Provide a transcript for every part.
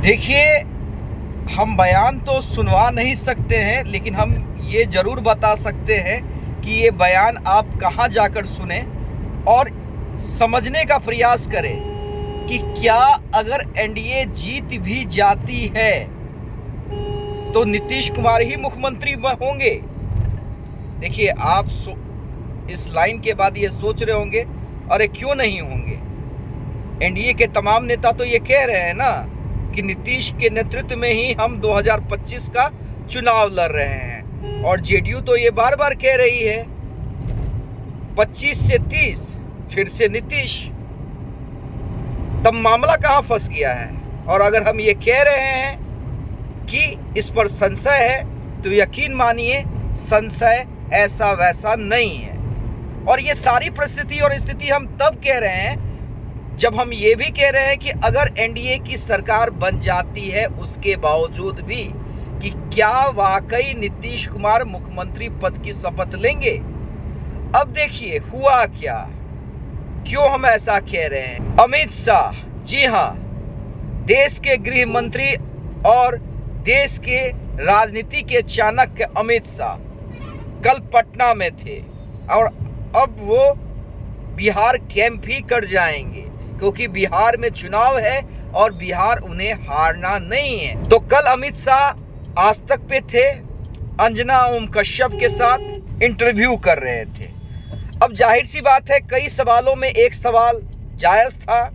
देखिए, हम बयान तो सुनवा नहीं सकते हैं, लेकिन हम ये ज़रूर बता सकते हैं कि ये बयान आप कहाँ जाकर सुने और समझने का प्रयास करें कि क्या अगर एनडीए जीत भी जाती है तो नीतीश कुमार ही मुख्यमंत्री होंगे। देखिए, आप इस लाइन के बाद ये सोच रहे होंगे, अरे क्यों नहीं होंगे। एनडीए के तमाम नेता तो ये कह रहे हैं ना कि नीतीश के नेतृत्व में ही हम 2025 का चुनाव लड़ रहे हैं, और जेडीयू तो ये बार बार कह रही है 25 से 30 फिर से नीतीश। तब मामला कहाँ फंस गया है। और अगर हम ये कह रहे हैं कि इस पर संशय है तो यकीन मानिए संशय ऐसा वैसा नहीं है। और ये सारी परिस्थिति और स्थिति हम तब कह रहे हैं जब हम ये भी कह रहे हैं कि अगर एनडीए की सरकार बन जाती है उसके बावजूद भी कि क्या वाकई नीतीश कुमार मुख्यमंत्री पद की शपथ लेंगे। अब देखिए हुआ क्या, क्यों हम ऐसा कह रहे हैं। अमित शाह, जी हाँ, देश के गृह मंत्री और देश के राजनीति के चाणक्य अमित शाह कल पटना में थे और अब वो बिहार कैंप ही कर जाएंगे, क्योंकि बिहार में चुनाव है और बिहार उन्हें हारना नहीं है। तो कल अमित शाह आज तक पे थे, अंजना ओम कश्यप के साथ इंटरव्यू कर रहे थे। अब जाहिर सी बात है, कई सवालों में एक सवाल जायज था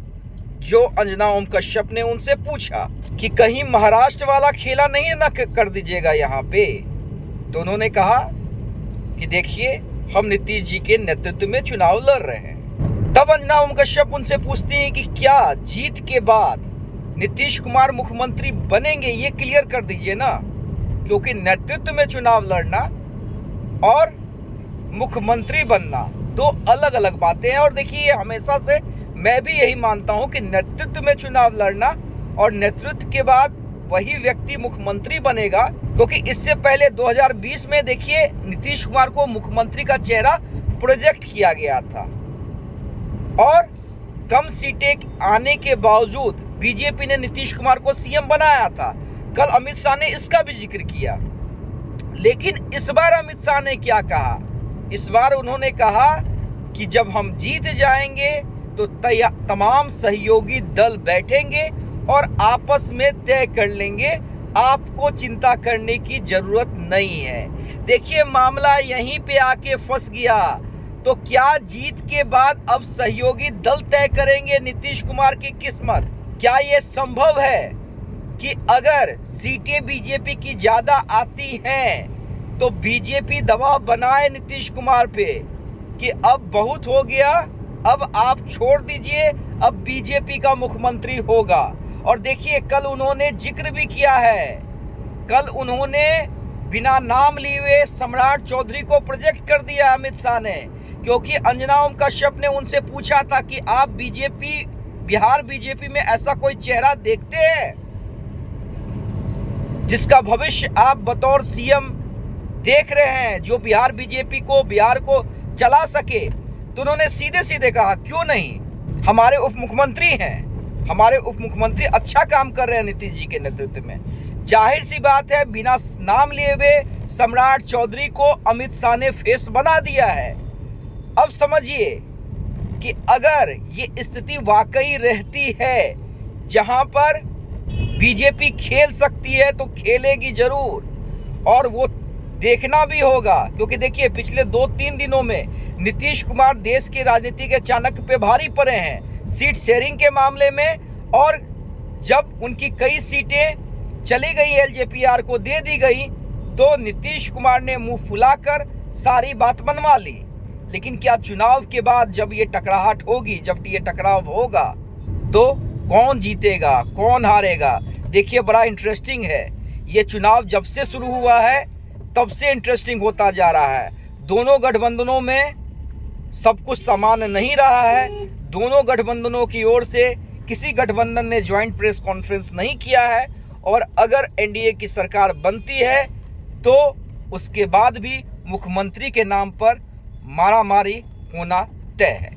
जो अंजना ओम कश्यप ने उनसे पूछा कि कहीं महाराष्ट्र वाला खेला नहीं ना कर दीजिएगा यहाँ पे। तो उन्होंने कहा कि देखिए, हम नीतीश जी के नेतृत्व में चुनाव लड़ रहे हैं। तब अंजना ओम कश्यप उनसे पूछती हैं कि क्या जीत के बाद नीतीश कुमार मुख्यमंत्री बनेंगे, ये क्लियर कर दीजिए ना, क्योंकि नेतृत्व में चुनाव लड़ना और मुख्यमंत्री बनना दो अलग अलग बातें हैं। और देखिए, हमेशा से मैं भी यही मानता हूं कि नेतृत्व में चुनाव लड़ना और नेतृत्व के बाद वही व्यक्ति मुख्यमंत्री बनेगा, क्योंकि इससे पहले 2020 में देखिए नीतीश कुमार को मुख्यमंत्री का चेहरा प्रोजेक्ट किया गया था और कम सीटें आने के बावजूद बीजेपी ने नीतीश कुमार को सीएम बनाया था। कल अमित शाह ने इसका भी जिक्र किया। लेकिन इस बार अमित शाह ने क्या कहा, इस बार उन्होंने कहा कि जब हम जीत जाएंगे तो तमाम सहयोगी दल बैठेंगे और आपस में तय कर लेंगे, आपको चिंता करने की जरूरत नहीं है। देखिए, मामला यहीं पे आके फंस गया। तो क्या जीत के बाद अब सहयोगी दल तय करेंगे नीतीश कुमार की किस्मत? क्या यह संभव है कि अगर सीटें बीजेपी की ज्यादा आती हैं तो बीजेपी दबाव बनाए नीतीश कुमार पे कि अब बहुत हो गया, अब आप छोड़ दीजिए, अब बीजेपी का मुख्यमंत्री होगा। और देखिए, कल उन्होंने जिक्र भी किया है, कल उन्होंने बिना नाम लिए हुए सम्राट चौधरी को प्रोजेक्ट कर दिया अमित शाह ने, क्योंकि अंजना ओम कश्यप ने उनसे पूछा था कि आप बिहार बीजेपी में ऐसा कोई चेहरा देखते हैं जिसका भविष्य आप बतौर सीएम देख रहे हैं, जो बिहार को चला सके। तो उन्होंने सीधे सीधे कहा, क्यों नहीं, हमारे उप मुख्यमंत्री हैं, हमारे उप मुख्यमंत्री अच्छा काम कर रहे हैं नीतीश जी के नेतृत्व में। जाहिर सी बात है, बिना नाम लिए हुए सम्राट चौधरी को अमित शाह ने फेस बना दिया है। अब समझिए कि अगर ये स्थिति वाकई रहती है जहां पर बीजेपी खेल सकती है तो खेलेगी जरूर, और वो देखना भी होगा, क्योंकि देखिए पिछले 2-3 दिनों में नीतीश कुमार देश की राजनीति के चाणक्य पे भारी पड़े हैं सीट शेयरिंग के मामले में। और जब उनकी कई सीटें चली गई, एलजेपीआर को दे दी गई, तो नीतीश कुमार ने मुंह फुलाकर सारी बात मनवा ली। लेकिन क्या चुनाव के बाद जब ये टकराहट होगी, जब ये टकराव होगा, तो कौन जीतेगा, कौन हारेगा? देखिए, बड़ा इंटरेस्टिंग है। ये चुनाव जब से शुरू हुआ है तब से इंटरेस्टिंग होता जा रहा है। दोनों गठबंधनों में सब कुछ समान नहीं रहा है। दोनों गठबंधनों की ओर से किसी गठबंधन ने ज्वाइंट प्रेस कॉन्फ्रेंस नहीं किया है, और अगर एनडीए की सरकार बनती है तो उसके बाद भी मुख्यमंत्री के नाम पर मारामारी होना तय है।